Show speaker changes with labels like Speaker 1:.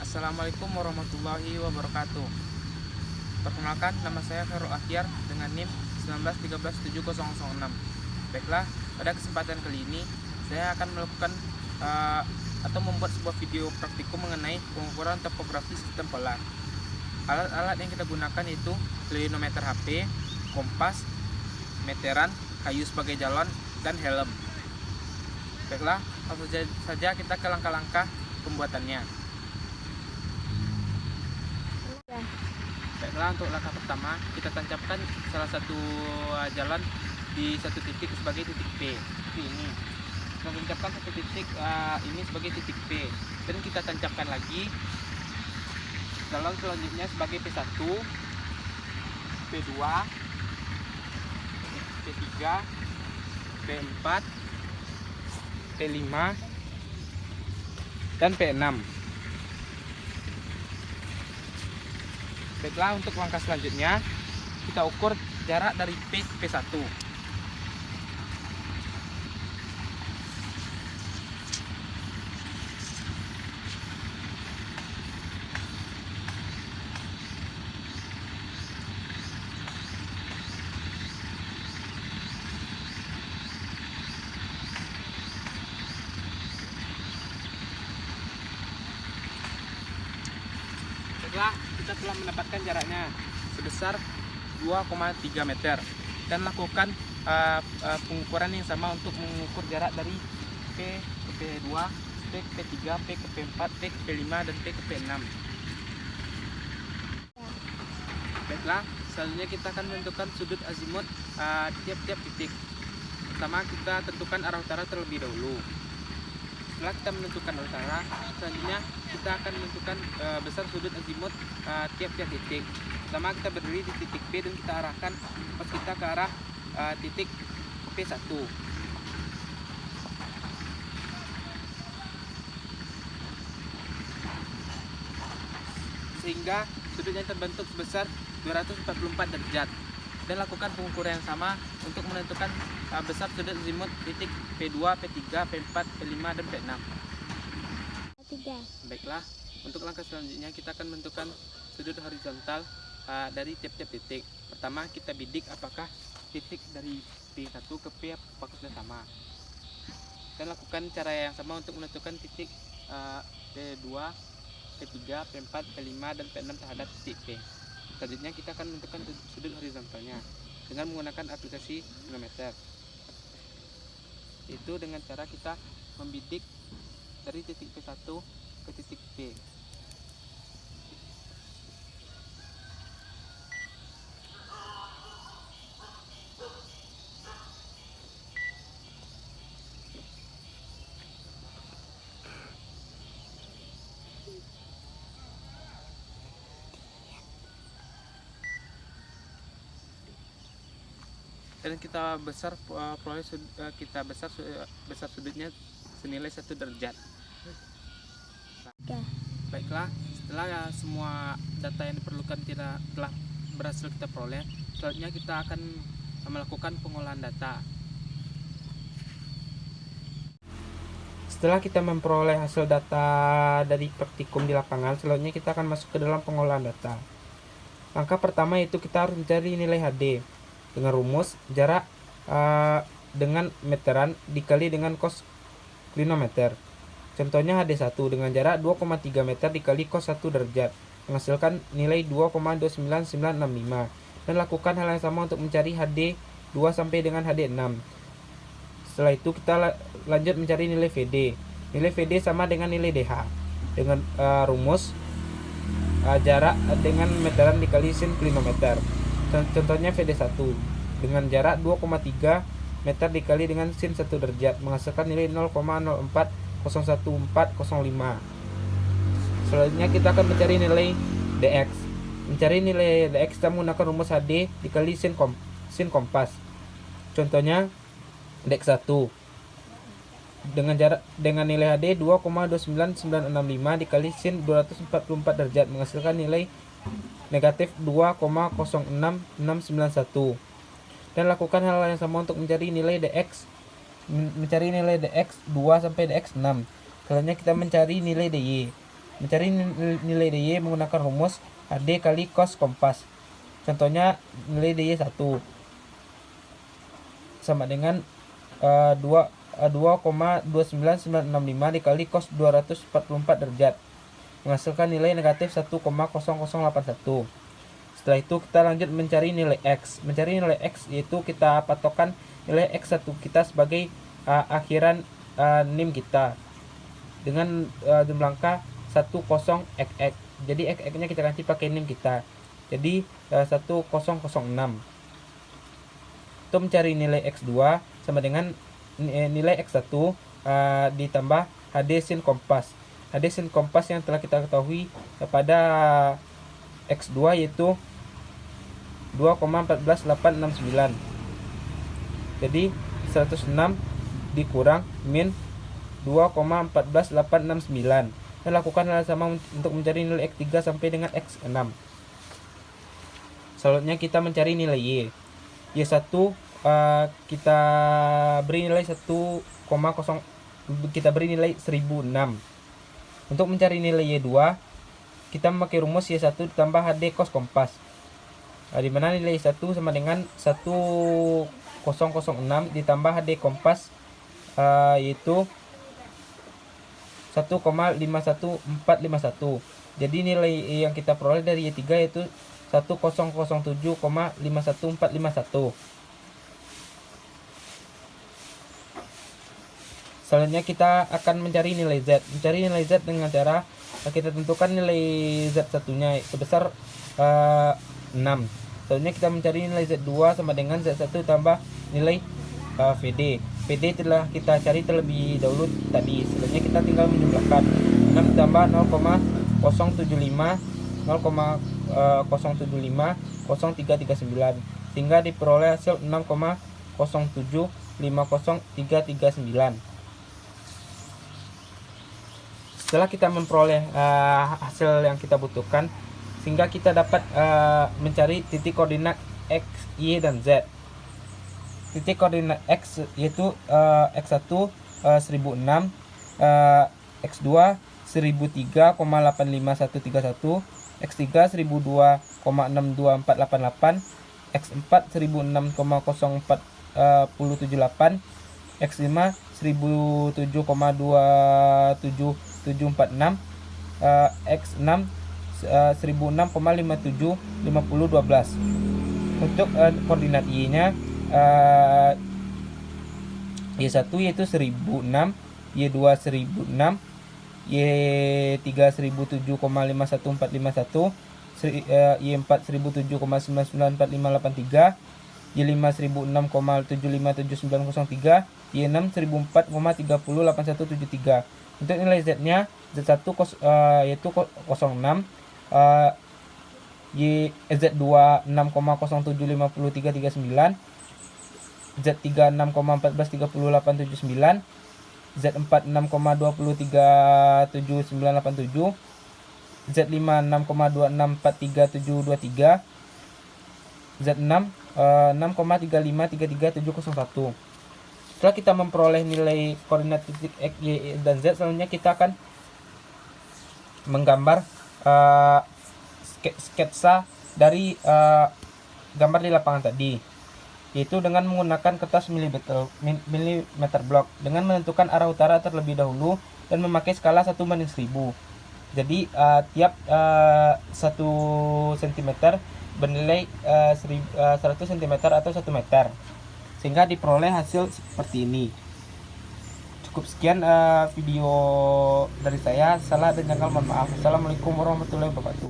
Speaker 1: Assalamualaikum warahmatullahi wabarakatuh. Perkenalkan, nama saya Khairul Akhyar dengan NIM 1913706. Baiklah, pada kesempatan kali ini saya akan melakukan atau membuat sebuah video praktikum mengenai pengukuran topografi sistem polar. Alat-alat yang kita gunakan yaitu klinometer HP, kompas, meteran, kayu sebagai galon, dan helm. Baiklah, langsung saja kita ke langkah-langkah pembuatannya. Baiklah, untuk langkah pertama kita tancapkan salah satu jalan di satu titik sebagai titik P. Seperti ini. Kita tancapkan satu titik ini sebagai titik P, dan kita tancapkan lagi jalan selanjutnya sebagai P1, P2, P3, P4, P5, dan P6. Baiklah, untuk langkah selanjutnya kita ukur jarak dari P ke P1. Baiklah, kita telah mendapatkan jaraknya sebesar 2,3 meter, dan lakukan pengukuran yang sama untuk mengukur jarak dari P ke P2, P ke P3, P ke P4, P ke P5, dan P ke P6. Baiklah, selanjutnya kita akan menentukan sudut azimut di tiap-tiap titik. Pertama, kita tentukan arah utara terlebih dahulu. Setelah kita menentukan arah utara, selanjutnya kita akan menentukan besar sudut azimut tiap-tiap titik. Pertama, kita berdiri di titik P dan kita arahkan pas kita ke arah titik P1. Sehingga sudutnya terbentuk sebesar 244 derajat. Dan lakukan pengukuran yang sama untuk menentukan besar sudut azimut titik P2, P3, P4, P5, dan P6. Baiklah, untuk langkah selanjutnya kita akan menentukan sudut horizontal dari tiap-tiap titik. Pertama, kita bidik apakah titik dari P1 ke P apakah sudah sama. Dan lakukan cara yang sama untuk menentukan titik P2, P3, P4, P5, dan P6 terhadap titik P. Selanjutnya kita akan menentukan sudut horizontalnya dengan menggunakan aplikasi klinometer. Itu dengan cara kita membidik dari titik P1 ke titik P. Dan kita besar besar sudutnya senilai 1 derajat. Baiklah, setelah semua data yang diperlukan telah berhasil kita peroleh, selanjutnya kita akan melakukan pengolahan data. Setelah kita memperoleh hasil data dari praktikum di lapangan, selanjutnya kita akan masuk ke dalam pengolahan data. Langkah pertama yaitu kita harus mencari nilai HD dengan rumus jarak dengan meteran dikali dengan cos klinometer. Contohnya HD1 dengan jarak 2,3 meter dikali cos 1 derajat menghasilkan nilai 2,29965, dan lakukan hal yang sama untuk mencari HD2 sampai dengan HD6. Setelah itu kita lanjut mencari nilai VD. Nilai VD sama dengan nilai DH dengan rumus jarak dengan meteran dikali sin klinometer. Contohnya VD1 dengan jarak 2,3 meter dikali dengan sin 1 derajat menghasilkan nilai 0,0401405. Selanjutnya kita akan mencari nilai DX. Mencari nilai DX kita menggunakan rumus HD dikali sin kompas. Contohnya DX1 dengan nilai HD 2,29965 dikali sin 244 derajat menghasilkan nilai negatif 2,06691. Dan lakukan hal yang sama untuk mencari nilai DX 2 sampai DX6. Selanjutnya kita mencari nilai DY. Mencari nilai DY menggunakan rumus HD kali cos kompas. Contohnya nilai DY 1 sama dengan 2,29965 dikali cos 244 derajat, menghasilkan nilai negatif 1,0081. Setelah itu kita lanjut mencari nilai X. Mencari nilai X yaitu kita patokan nilai X1 kita sebagai akhiran NIM kita dengan jumlah angka 10XX. Jadi XX-nya kita ganti pakai NIM kita. Jadi 1006. Untuk mencari nilai X2 sama dengan nilai X1 ditambah HD sin kompas. HD sin kompas yang telah kita ketahui pada X2 yaitu 2,14869. Jadi 106 dikurang min 2,14869. Dan lakukan hal sama untuk mencari nilai X3 sampai dengan X6. Selanjutnya kita mencari nilai Y. Y1 kita beri nilai 1,0, kita beri nilai 1006. Untuk mencari nilai Y2 kita memakai rumus Y1 ditambah HD cos kompas, di mana nilai Y1 sama dengan 1006 ditambah HD kompas yaitu 1,51451. Jadi nilai yang kita peroleh dari Y3 yaitu 1007,51451. Selanjutnya kita akan mencari nilai Z. Mencari nilai Z dengan cara kita tentukan nilai Z satunya sebesar 6. Selanjutnya kita mencari nilai Z2 sama dengan Z1 tambah nilai VD. VD telah kita cari terlebih dahulu tadi. Selanjutnya kita tinggal menjumlahkan 6 tambah 0,075 0,075 sehingga diperoleh hasil 6,0750339. Setelah kita memperoleh hasil yang kita butuhkan, sehingga kita dapat mencari titik koordinat X, Y, dan Z. Titik koordinat X yaitu X1 1006, X2 1003,85131, X3 1002,62488, X4 1006,0478, X5 1007,27746, X6 1006,575012. Untuk koordinat Y-nya Y1 yaitu 1006, Y2 1006, Y3 1007,51451, Y4 1007,994583, Y5 1006,757903, Y6 1004,308173. Untuk nilai Z-nya Z1 yaitu 06, Z2 6,07503339, Z3 6,1430879, Z4 6,2037987, Z5 6,26433723, Z6 6,35333701. Setelah kita memperoleh nilai koordinat titik X, Y, dan Z, selanjutnya kita akan menggambar sketsa dari gambar di lapangan tadi, yaitu dengan menggunakan kertas milimeter block dengan menentukan arah utara terlebih dahulu dan memakai skala 1/1000. Jadi tiap 1 cm bernilai 100 cm atau 1 meter, sehingga diperoleh hasil seperti ini. Cukup sekian video dari saya. Salah dan janggal mohon maaf. Assalamualaikum warahmatullahi wabarakatuh.